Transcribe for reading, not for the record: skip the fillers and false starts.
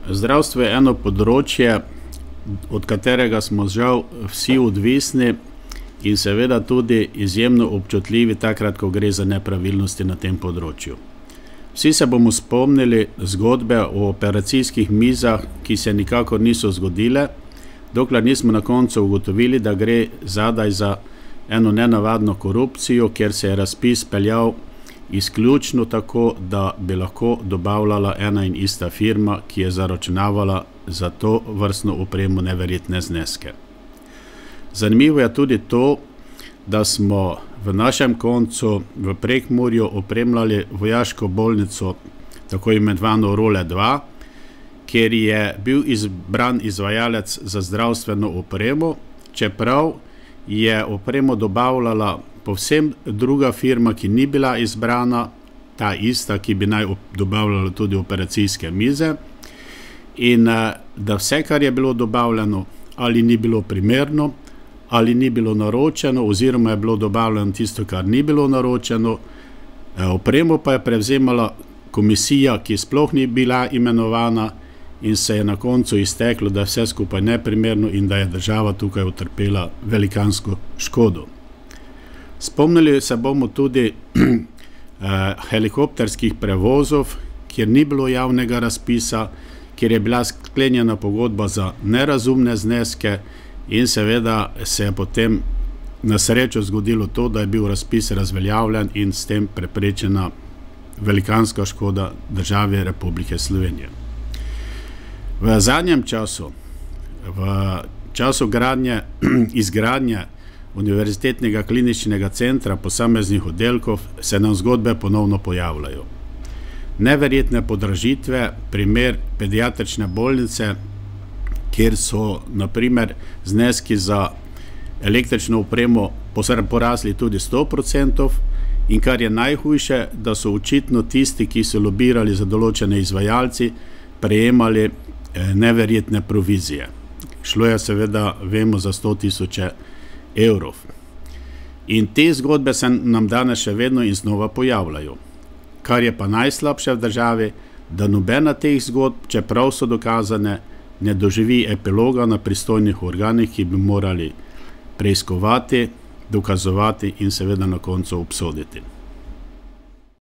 Zdravstvo je eno področje, od katerega smo žal vsi odvisni in seveda tudi izjemno občutljivi takrat, ko gre za nepravilnosti na tem področju. Vsi se bomo spomnili zgodbe o operacijskih mizah, ki se nikakor niso zgodile, dokler nismo na koncu ugotovili, da gre zadaj za eno nenavadno korupcijo, kjer se je razpis peljal izključno tako, da bi lahko dobavljala ena in ista firma, ki je zaračunavala za to vrstno opremo neverjetne zneske. Zanimivo je tudi to, da smo v našem koncu v Prekmurju opremljali vojaško bolnico, tako imenovano Role 2, kjer je bil izbran izvajalec za zdravstveno opremo, čeprav je opremo dobavljala povsem druga firma, ki ni bila izbrana, ta ista, ki bi naj dobavljala tudi operacijske mize, in da vse, kar je bilo dobavljeno, ali ni bilo primerno, ali ni bilo naročeno, oziroma je bilo dobavljeno tisto, kar ni bilo naročeno, opremo pa je prevzemala komisija, ki sploh ni bila imenovana, in se je na koncu izteklo, da je vse skupaj neprimerno in da je država tukaj utrpela velikansko škodo. Spomnili se bomo tudi helikopterskih prevozov, kjer ni bilo javnega razpisa, kjer je bila sklenjena pogodba za nerazumne zneske in seveda se je potem na srečo zgodilo to, da je bil razpis razveljavljen in s tem preprečena velikanska škoda države Republike Slovenije. V zadnjem času, v času izgradnje Univerzitetnega kliničnega centra posameznih oddelkov se nam zgodbe ponovno pojavljajo. Neverjetne podražitve, primer pediatrične bolnice, kjer so na primer zneski za električno opremo porasli tudi 100%, in kar je najhujše, da so očitno tisti, ki so lobirali za določene izvajalci, prejemali neverjetne provizije. Šlo je seveda, vemo, za 100.000 evrov. In te zgodbe se nam danes še vedno in znova pojavljajo. Kar je pa najslabše v državi, da nobena teh zgodb, čeprav so dokazane, ne doživi epiloga na pristojnih organih, ki bi morali preiskovati, dokazovati in seveda na koncu obsoditi.